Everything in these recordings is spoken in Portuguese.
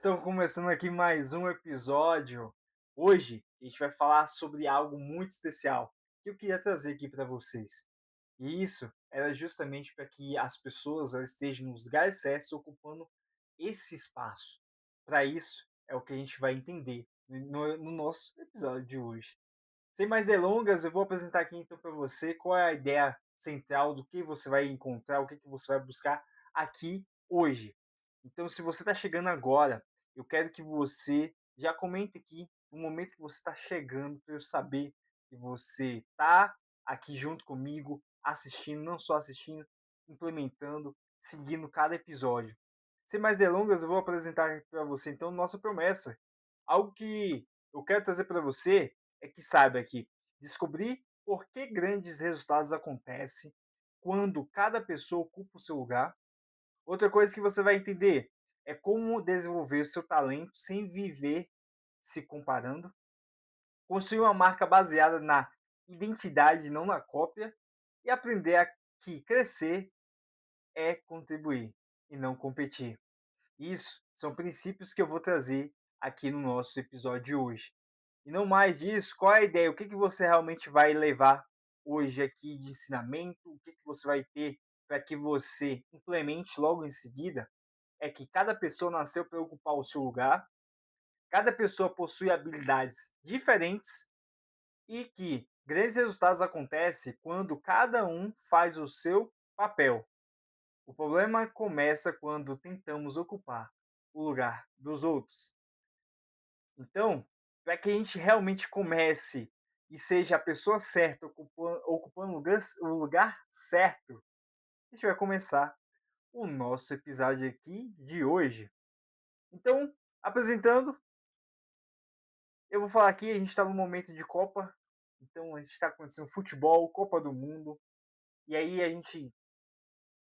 Estamos começando aqui mais um episódio. Hoje a gente vai falar sobre algo muito especial que eu queria trazer aqui para vocês. E isso era justamente para que as pessoas elas estejam nos lugares certos ocupando esse espaço. Para isso é o que a gente vai entender no nosso episódio de hoje. Sem mais delongas, eu vou apresentar aqui então para você qual é a ideia central do que você vai encontrar, o que, que você vai buscar aqui hoje. Então, se você está chegando agora, eu quero que você já comente aqui no momento que você está chegando, para eu saber que você está aqui junto comigo, assistindo, não só assistindo, implementando, seguindo cada episódio. Sem mais delongas, eu vou apresentar para você então nossa promessa. Algo que eu quero trazer para você é que saiba que descobrir por que grandes resultados acontecem quando cada pessoa ocupa o seu lugar. Outra coisa que você vai entender é como desenvolver o seu talento sem viver se comparando. Construir uma marca baseada na identidade, não na cópia. E aprender a que crescer é contribuir e não competir. Isso são princípios que eu vou trazer aqui no nosso episódio de hoje. E não mais disso, qual é a ideia? O que, que você realmente vai levar hoje aqui de ensinamento? O que, que você vai ter para que você implemente logo em seguida? É que cada pessoa nasceu para ocupar o seu lugar, cada pessoa possui habilidades diferentes e que grandes resultados acontecem quando cada um faz o seu papel. O problema começa quando tentamos ocupar o lugar dos outros. Então, para que a gente realmente comece e seja a pessoa certa ocupando o lugar certo, a gente vai começar o nosso episódio aqui de hoje. Então, apresentando, eu vou falar aqui, a gente está num momento de Copa, então a gente está acontecendo futebol, Copa do Mundo, e aí a gente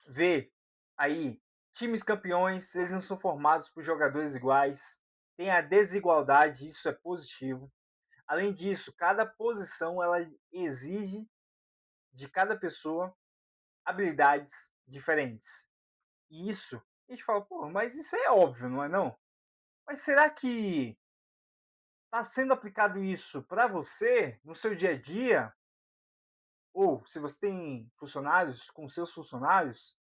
vê aí times campeões, eles não são formados por jogadores iguais, tem a desigualdade, isso é positivo. Além disso, cada posição ela exige de cada pessoa habilidades diferentes. E isso, a gente fala, pô, mas isso é óbvio, não é não? Mas será que está sendo aplicado isso para você no seu dia a dia? Ou se você tem funcionários com seus funcionários?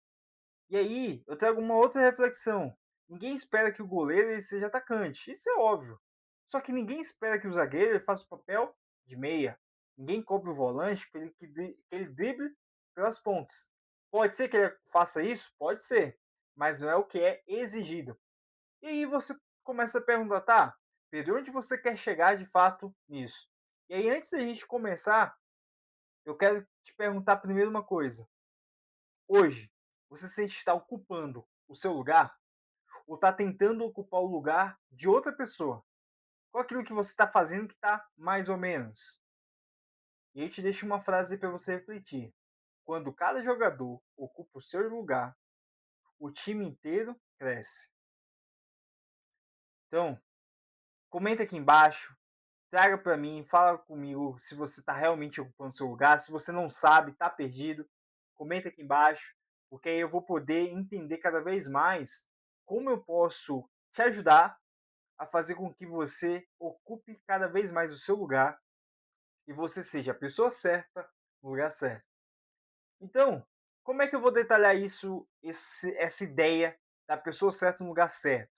E aí, eu trago uma outra reflexão. Ninguém espera que o goleiro ele seja atacante, isso é óbvio. Só que ninguém espera que o zagueiro ele faça o papel de meia. Ninguém cobra o volante para ele drible pelas pontas. Pode ser que ele faça isso? Pode ser. Mas não é o que é exigido. E aí você começa a perguntar, tá, Pedro, onde você quer chegar de fato nisso? E aí, antes da gente começar, eu quero te perguntar primeiro uma coisa. Hoje, você sente estar ocupando o seu lugar ou está tentando ocupar o lugar de outra pessoa? Qual aquilo que você está fazendo que está mais ou menos? E aí eu te deixo uma frase para você refletir. Quando cada jogador ocupa o seu lugar, o time inteiro cresce. Então, comenta aqui embaixo, traga para mim, fala comigo se você está realmente ocupando seu lugar, se você não sabe, está perdido, comenta aqui embaixo, porque aí eu vou poder entender cada vez mais como eu posso te ajudar a fazer com que você ocupe cada vez mais o seu lugar e você seja a pessoa certa no lugar certo. Então, como é que eu vou detalhar essa ideia da pessoa certa no lugar certo?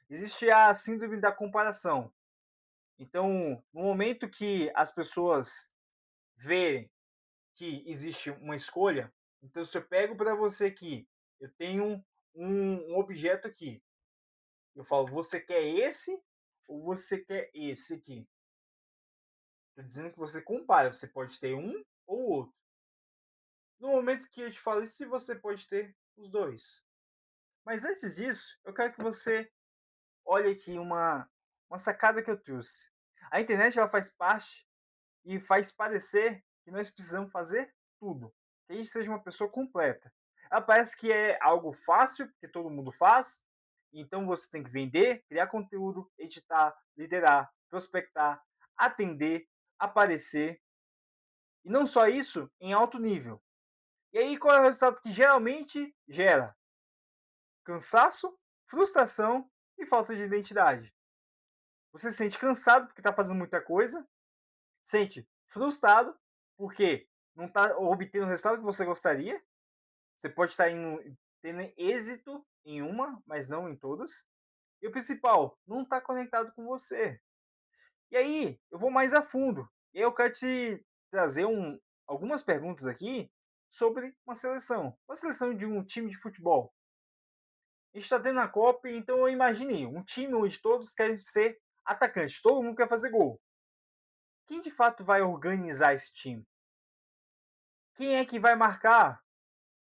Existe a síndrome da comparação. Então, no momento que as pessoas verem que existe uma escolha, então se eu pego para você aqui, eu tenho um objeto aqui, eu falo, você quer esse ou você quer esse aqui? Estou dizendo que você compara, você pode ter um ou outro. No momento que eu te falo isso, você pode ter os dois. Mas antes disso, eu quero que você olhe aqui uma sacada que eu trouxe. A internet ela faz parte e faz parecer que nós precisamos fazer tudo. Que a gente seja uma pessoa completa. Ela parece que é algo fácil, porque todo mundo faz. Então você tem que vender, criar conteúdo, editar, liderar, prospectar, atender, aparecer. E não só isso, em alto nível. E aí qual é o resultado que geralmente gera? Cansaço, frustração e falta de identidade. Você se sente cansado porque está fazendo muita coisa, sente frustrado porque não está obtendo o resultado que você gostaria. Você pode estar tendo êxito em uma, mas não em todas. E o principal, não está conectado com você. E aí, eu vou mais a fundo. E aí eu quero te trazer algumas perguntas aqui sobre uma seleção. Uma seleção de um time de futebol. A gente está tendo a Copa, então eu imaginei um time onde todos querem ser atacantes, todo mundo quer fazer gol. Quem de fato vai organizar esse time? Quem é que vai marcar?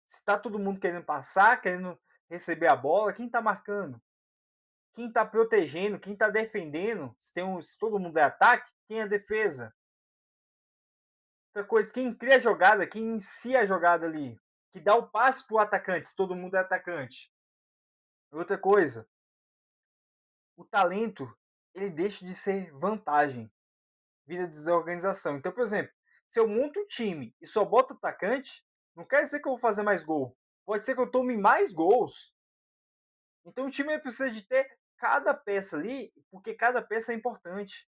Se está todo mundo querendo passar, querendo receber a bola, quem está marcando? Quem está protegendo? Quem está defendendo? Se todo mundo é ataque, quem é defesa? Outra coisa, quem cria a jogada, quem inicia a jogada ali, que dá o passe pro atacante, se todo mundo é atacante. Outra coisa, o talento, ele deixa de ser vantagem, vira desorganização. Então, por exemplo, se eu monto um time e só boto atacante, não quer dizer que eu vou fazer mais gol. Pode ser que eu tome mais gols. Então o time precisa de ter cada peça ali, porque cada peça é importante.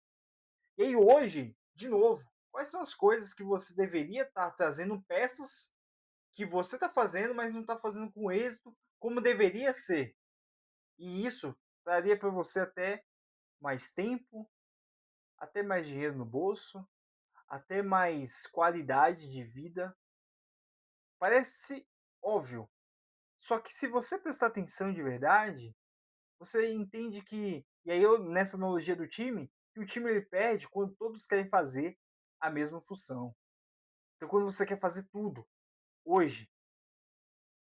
E aí hoje, de novo, quais são as coisas que você deveria estar trazendo peças que você está fazendo, mas não está fazendo com êxito como deveria ser. E isso traria para você até mais tempo, até mais dinheiro no bolso, até mais qualidade de vida. Parece óbvio. Só que se você prestar atenção de verdade, você entende que, e aí eu nessa analogia do time, que o time ele perde quando todos querem fazer a mesma função. Então quando você quer fazer tudo, hoje,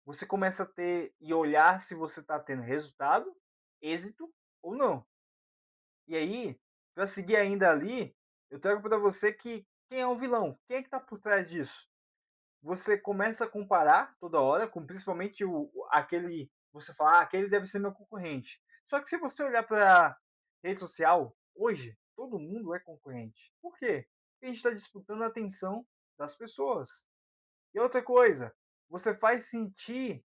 você começa a ter e olhar se você está tendo resultado, êxito ou não. E aí, para seguir ainda ali, eu trago para você que quem é o vilão? Quem é que está por trás disso? Você começa a comparar toda hora, com principalmente aquele. Você fala, aquele deve ser meu concorrente. Só que se você olhar para rede social, hoje, todo mundo é concorrente. Por quê? Porque a gente está disputando a atenção das pessoas. E outra coisa, você faz sentir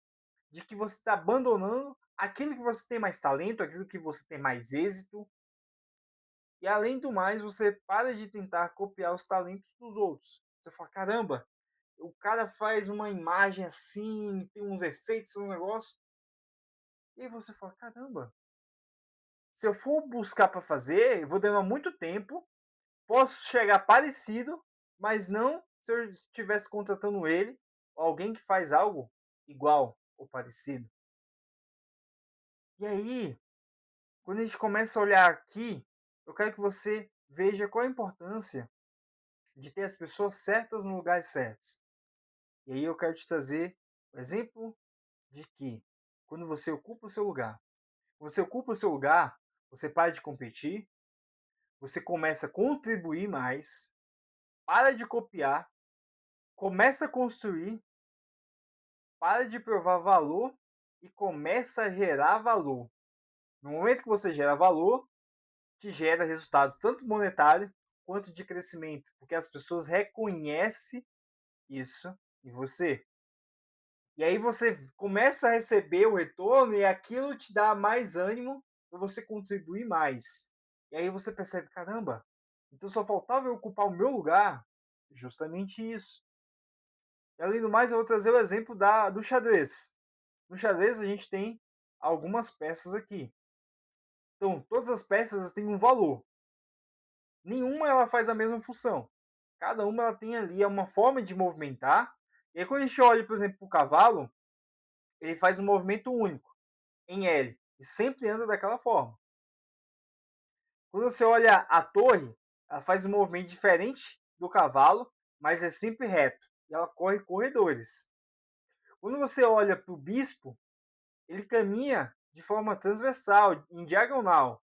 de que você está abandonando aquilo que você tem mais talento, aquilo que você tem mais êxito. E além do mais, você para de tentar copiar os talentos dos outros. Você fala, caramba, o cara faz uma imagem assim, tem uns efeitos, um negócio. E aí você fala, caramba, se eu for buscar para fazer, eu vou demorar muito tempo, posso chegar parecido, mas não se eu estivesse contratando ele, ou alguém que faz algo igual ou parecido. E aí, quando a gente começa a olhar aqui, eu quero que você veja qual a importância de ter as pessoas certas no lugar certos. E aí eu quero te trazer o exemplo de que quando você ocupa o seu lugar, você ocupa o seu lugar, você para de competir, você começa a contribuir mais, para de copiar, começa a construir, para de provar valor e começa a gerar valor. No momento que você gera valor, que gera resultados tanto monetário quanto de crescimento, porque as pessoas reconhecem isso em você. E aí você começa a receber o retorno e aquilo te dá mais ânimo para você contribuir mais. E aí você percebe, caramba, então só faltava eu ocupar o meu lugar. Justamente isso. E além do mais, eu vou trazer o exemplo do xadrez. No xadrez a gente tem algumas peças aqui. Então, todas as peças têm um valor. Nenhuma ela faz a mesma função. Cada uma ela tem ali uma forma de movimentar. E aí quando a gente olha, por exemplo, para o cavalo, ele faz um movimento único, em L, e sempre anda daquela forma. Quando você olha a torre, ela faz um movimento diferente do cavalo, mas é sempre reto. E ela corre corredores. Quando você olha para o bispo, ele caminha de forma transversal, em diagonal.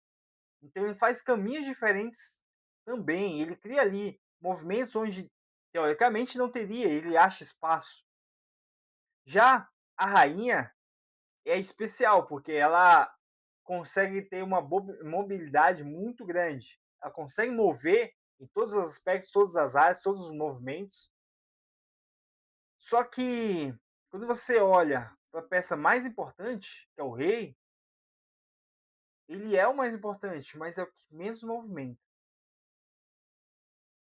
Então ele faz caminhos diferentes também. Ele cria ali movimentos onde teoricamente não teria, ele acha espaço. Já a rainha é especial, porque ela consegue ter uma mobilidade muito grande. Ela consegue mover em todos os aspectos, todas as áreas, todos os movimentos. Só que quando você olha para a peça mais importante, que é o rei, ele é o mais importante, mas é o que menos movimenta.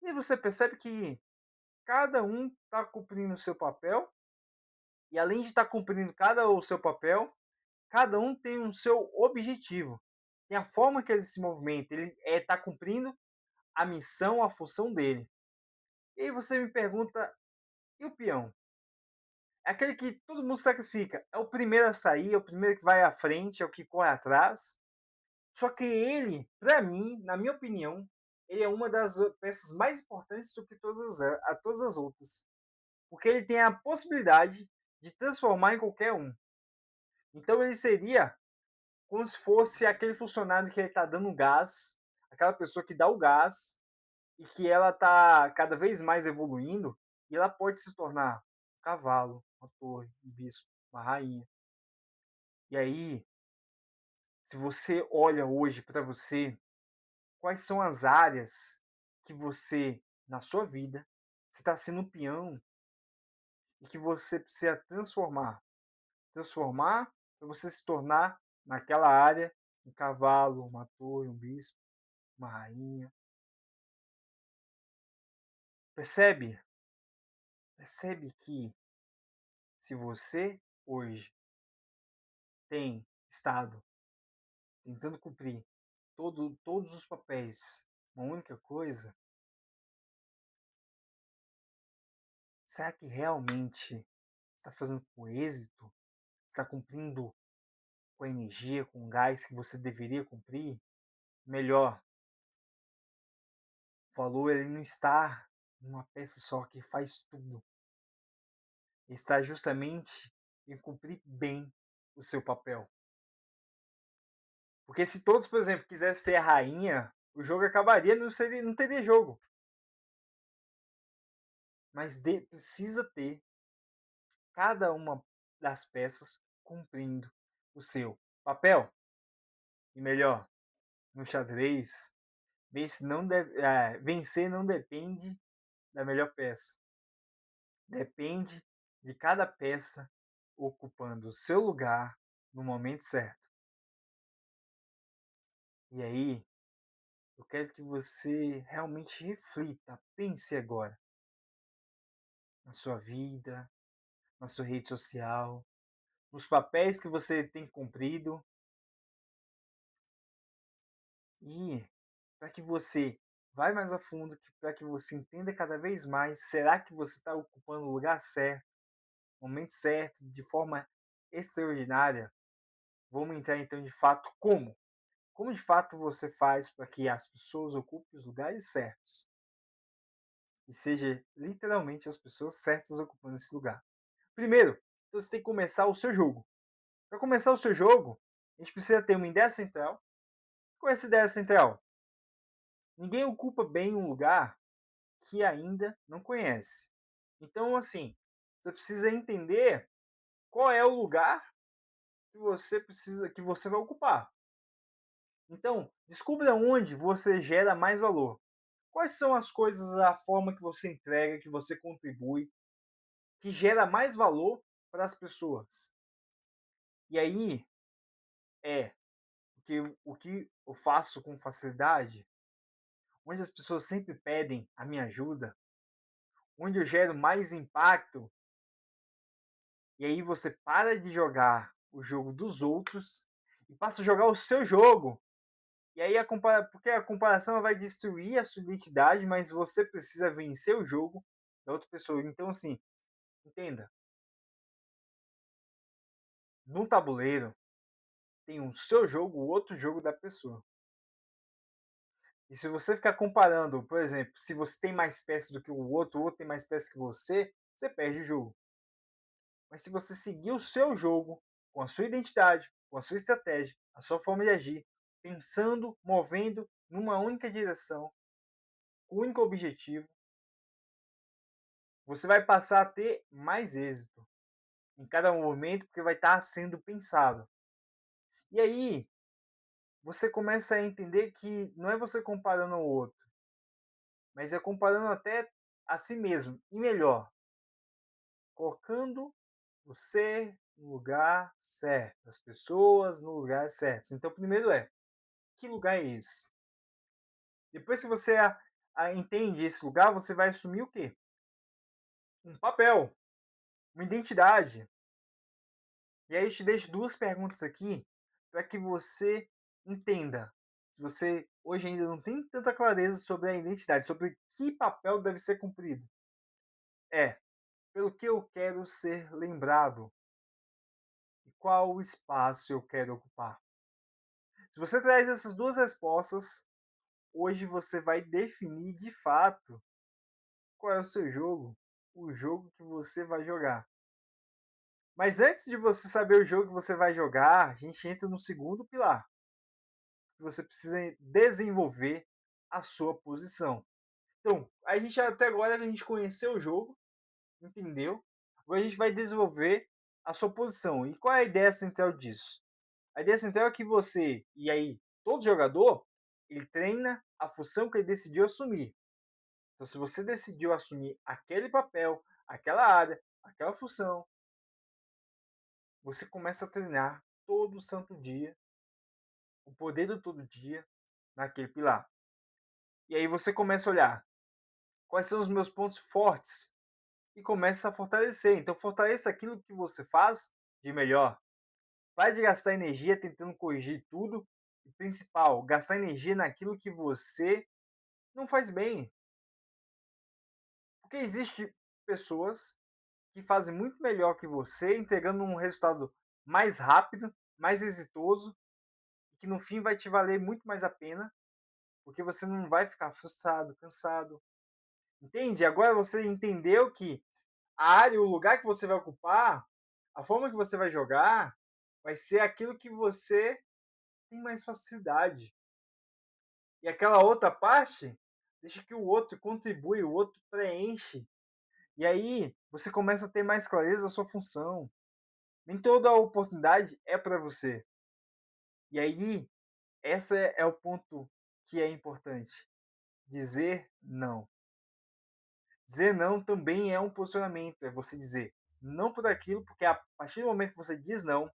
E você percebe que cada um está cumprindo o seu papel, e além de estar cumprindo cada o seu papel, cada um tem um seu objetivo. Tem a forma que ele se movimenta, ele está cumprindo a missão, a função dele. E aí você me pergunta, e o peão? É aquele que todo mundo sacrifica. É o primeiro a sair, é o primeiro que vai à frente, é o que corre atrás. Só que ele, para mim, na minha opinião, ele é uma das peças mais importantes do que todas as outras. Porque ele tem a possibilidade de transformar em qualquer um. Então ele seria como se fosse aquele funcionário que está dando gás, aquela pessoa que dá o gás e que ela está cada vez mais evoluindo e ela pode se tornar um cavalo, uma torre, um bispo, uma rainha. E aí, se você olha hoje para você, quais são as áreas que você, na sua vida, você está sendo um peão e que você precisa transformar? Transformar para você se tornar, naquela área, um cavalo, uma torre, um bispo, uma rainha. Percebe? Percebe que se você hoje tem estado tentando cumprir todos os papéis, uma única coisa, será que realmente está fazendo com êxito? Está cumprindo com a energia, com o gás que você deveria cumprir? Melhor, o valor ele não está numa peça só que faz tudo. Ele está justamente em cumprir bem o seu papel. Porque se todos, por exemplo, quisessem ser a rainha, o jogo acabaria, não teria jogo. Mas precisa ter cada uma das peças cumprindo o seu papel. E melhor, no xadrez, vencer não depende da melhor peça. Depende de cada peça ocupando o seu lugar no momento certo. E aí, eu quero que você realmente reflita, pense agora na sua vida, na sua rede social, nos papéis que você tem cumprido e para que você vá mais a fundo, para que você entenda cada vez mais, será que você está ocupando o lugar certo, o momento certo, de forma extraordinária? Vamos entrar então de fato como? Como de fato você faz para que as pessoas ocupem os lugares certos? E seja literalmente as pessoas certas ocupando esse lugar. Primeiro, você tem que começar o seu jogo. Para começar o seu jogo, a gente precisa ter uma ideia central. Qual é essa ideia central? Ninguém ocupa bem um lugar que ainda não conhece. Então, assim, você precisa entender qual é o lugar que você vai ocupar. Então, descubra onde você gera mais valor. Quais são as coisas, a forma que você entrega, que você contribui, que gera mais valor para as pessoas. E aí é o que eu faço com facilidade, onde as pessoas sempre pedem a minha ajuda, onde eu gero mais impacto, e aí você para de jogar o jogo dos outros e passa a jogar o seu jogo. E aí porque a comparação vai destruir a sua identidade, mas você precisa vencer o jogo da outra pessoa. Então assim, entenda, no tabuleiro tem um seu jogo, o outro jogo da pessoa. E se você ficar comparando, por exemplo, se você tem mais peças do que o outro tem mais peças que você perde o jogo. Mas se você seguir o seu jogo, com a sua identidade, com a sua estratégia, a sua forma de agir, pensando, movendo numa única direção, com um único objetivo, você vai passar a ter mais êxito em cada momento, porque vai estar sendo pensado. E aí, você começa a entender que não é você comparando ao outro, mas é comparando até a si mesmo. E melhor, colocando você no lugar certo, as pessoas no lugar certo. Então, primeiro que lugar é esse? Depois que você entende esse lugar, você vai assumir o quê? Um papel, uma identidade. E aí eu te deixo duas perguntas aqui para que você entenda. Se você hoje ainda não tem tanta clareza sobre a identidade, sobre que papel deve ser cumprido. É, pelo que eu quero ser lembrado e qual espaço eu quero ocupar. Se você traz essas duas respostas, hoje você vai definir de fato qual é o seu jogo, o jogo que você vai jogar. Mas antes de você saber o jogo que você vai jogar, a gente entra no segundo pilar. Você precisa desenvolver a sua posição. Então, a gente até agora a gente conheceu o jogo, entendeu? Agora a gente vai desenvolver a sua posição. E qual é a ideia central disso? A ideia central é que você, e aí todo jogador, ele treina a função que ele decidiu assumir. Então, se você decidiu assumir aquele papel, aquela área, aquela função, você começa a treinar todo santo dia, o poder do todo dia, naquele pilar. E aí você começa a olhar quais são os meus pontos fortes e começa a fortalecer. Então, fortaleça aquilo que você faz de melhor. Pare de gastar energia tentando corrigir tudo. E principal, gastar energia naquilo que você não faz bem. Porque existem pessoas que fazem muito melhor que você, entregando um resultado mais rápido, mais exitoso, e que no fim vai te valer muito mais a pena, porque você não vai ficar frustrado, cansado. Entende? Agora você entendeu que a área, o lugar que você vai ocupar, a forma que você vai jogar, vai ser aquilo que você tem mais facilidade. E aquela outra parte, deixa que o outro contribui, o outro preenche. E aí você começa a ter mais clareza da sua função. Nem toda a oportunidade é para você. E aí, esse é o ponto que é importante. Dizer não. Dizer não também é um posicionamento. É você dizer não por aquilo, porque a partir do momento que você diz não,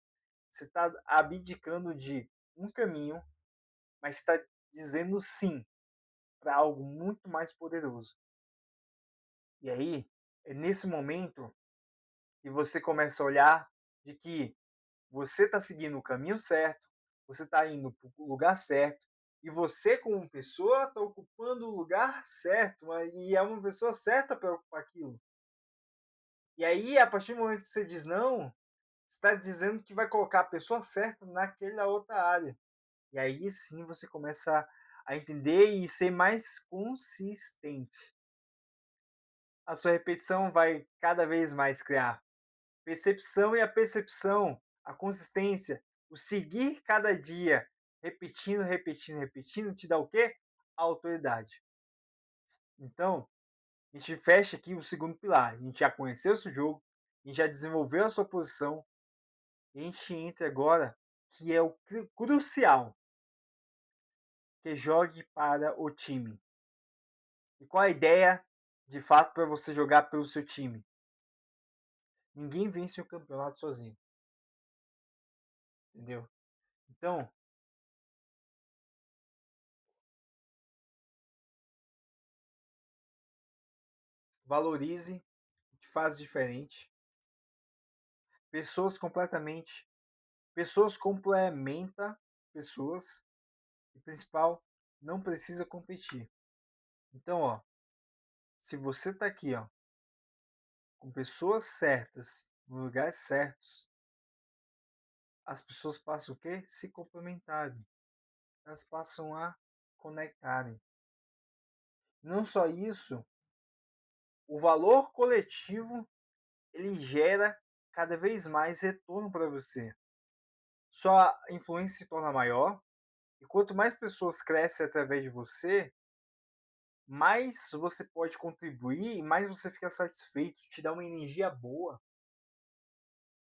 você está abdicando de um caminho, mas está dizendo sim para algo muito mais poderoso. E aí, é nesse momento que você começa a olhar de que você está seguindo o caminho certo, você está indo para o lugar certo, e você, como pessoa, está ocupando o lugar certo, e é uma pessoa certa para ocupar aquilo. E aí, a partir do momento que você diz não, você está dizendo que vai colocar a pessoa certa naquela outra área. E aí sim você começa a entender e ser mais consistente. A sua repetição vai cada vez mais criar percepção, e a percepção, a consistência, o seguir cada dia, repetindo, repetindo, repetindo, te dá o quê? A autoridade. Então, a gente fecha aqui o segundo pilar. A gente já conheceu o seu jogo, a gente já desenvolveu a sua posição, e a gente entra agora, que é o crucial, que jogue para o time. E qual a ideia, de fato, para você jogar pelo seu time? Ninguém vence o campeonato sozinho, entendeu? Então, valorize o que faz diferente. Pessoas complementam pessoas. E principal, não precisa competir. Então, ó, se você tá aqui, ó, com pessoas certas, nos lugares certos, as pessoas passam o quê? Se complementarem. Elas passam a conectarem. Não só isso, o valor coletivo ele gera cada vez mais retorno para você. Sua influência se torna maior e quanto mais pessoas crescem através de você, mais você pode contribuir e mais você fica satisfeito, te dá uma energia boa.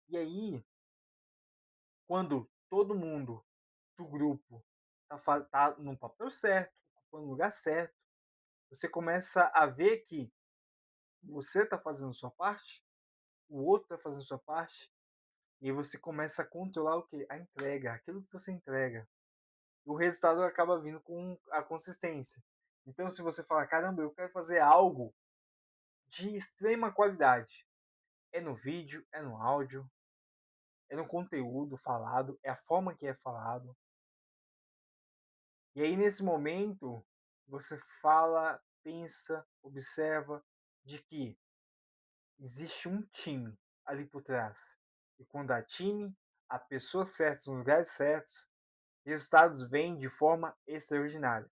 E aí, quando todo mundo do grupo tá no papel certo, ocupando o lugar certo, você começa a ver que você está fazendo sua parte, o outro está fazendo sua parte, e aí você começa a controlar o que? A entrega, aquilo que você entrega. o resultado acaba vindo com a consistência. Então, se você falar, caramba, eu quero fazer algo de extrema qualidade, é no vídeo, é no áudio, é no conteúdo falado, é a forma que é falado. E aí, nesse momento, você fala, pensa, observa de que existe um time ali por trás. E quando há time, há pessoas certas nos lugares certos, resultados vêm de forma extraordinária.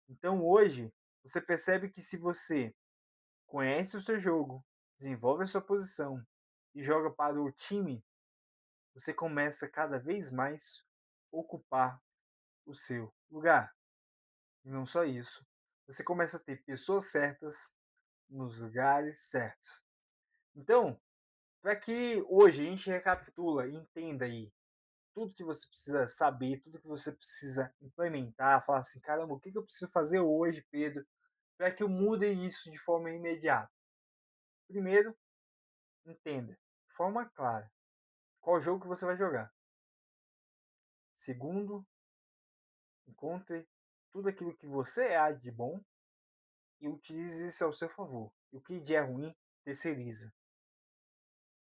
Então hoje, você percebe que se você conhece o seu jogo, desenvolve a sua posição e joga para o time, você começa cada vez mais a ocupar o seu lugar. E não só isso, você começa a ter pessoas certas nos lugares certos. Então, para que hoje a gente recapitula e entenda aí tudo que você precisa saber, tudo que você precisa implementar, falar assim, caramba, o que eu preciso fazer hoje, Pedro, para que eu mude isso de forma imediata? Primeiro, entenda de forma clara qual jogo que você vai jogar. Segundo, encontre tudo aquilo que você há de bom e utilize isso ao seu favor. E o que é ruim, terceiriza.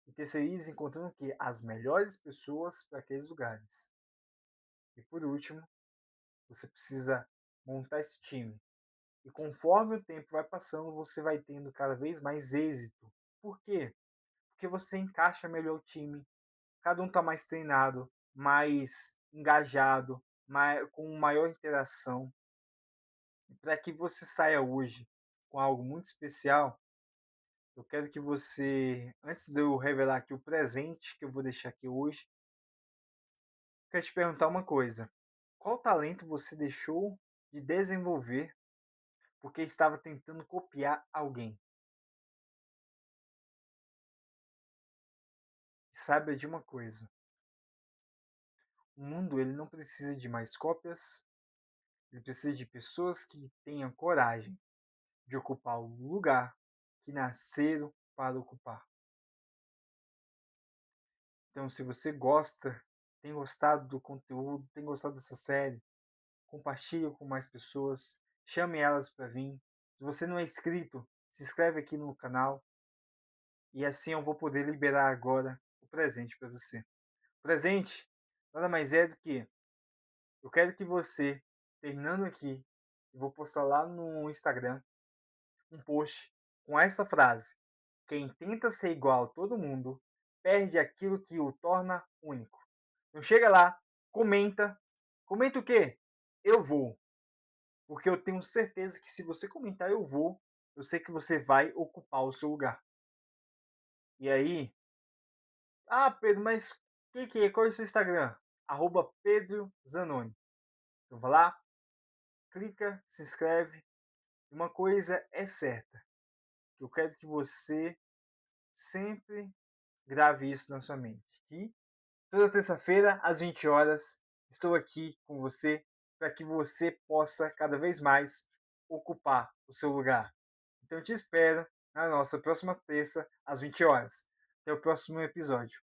E terceiriza encontrando o quê? As melhores pessoas para aqueles lugares. E por último, você precisa montar esse time. E conforme o tempo vai passando, você vai tendo cada vez mais êxito. Por quê? Porque você encaixa melhor o time, cada um está mais treinado, mais engajado, com maior interação. E para que você saia hoje com algo muito especial, eu quero que você, antes de eu revelar aqui o presente que eu vou deixar aqui hoje, quero te perguntar uma coisa. Qual talento você deixou de desenvolver porque estava tentando copiar alguém? E saiba de uma coisa, o mundo ele não precisa de mais cópias, ele precisa de pessoas que tenham coragem de ocupar o lugar que nasceram para ocupar. Então, se você gosta, tem gostado do conteúdo, tem gostado dessa série, compartilhe com mais pessoas, chame elas para vir. Se você não é inscrito, se inscreve aqui no canal e assim eu vou poder liberar agora o presente para você. O presente nada mais é do que eu quero que você, terminando aqui, eu vou postar lá no Instagram um post com essa frase: quem tenta ser igual a todo mundo perde aquilo que o torna único. Então chega lá, comenta. Comenta o quê? Eu vou. Porque eu tenho certeza que se você comentar eu vou, eu sei que você vai ocupar o seu lugar. E aí, Pedro, mas que é? Qual é o seu Instagram? @Pedro Zanoni. Então vai lá, clica, se inscreve. Uma coisa é certa, eu quero que você sempre grave isso na sua mente. E toda terça-feira, às 20 horas, estou aqui com você para que você possa cada vez mais ocupar o seu lugar. Então eu te espero na nossa próxima terça, às 20 horas. Até o próximo episódio.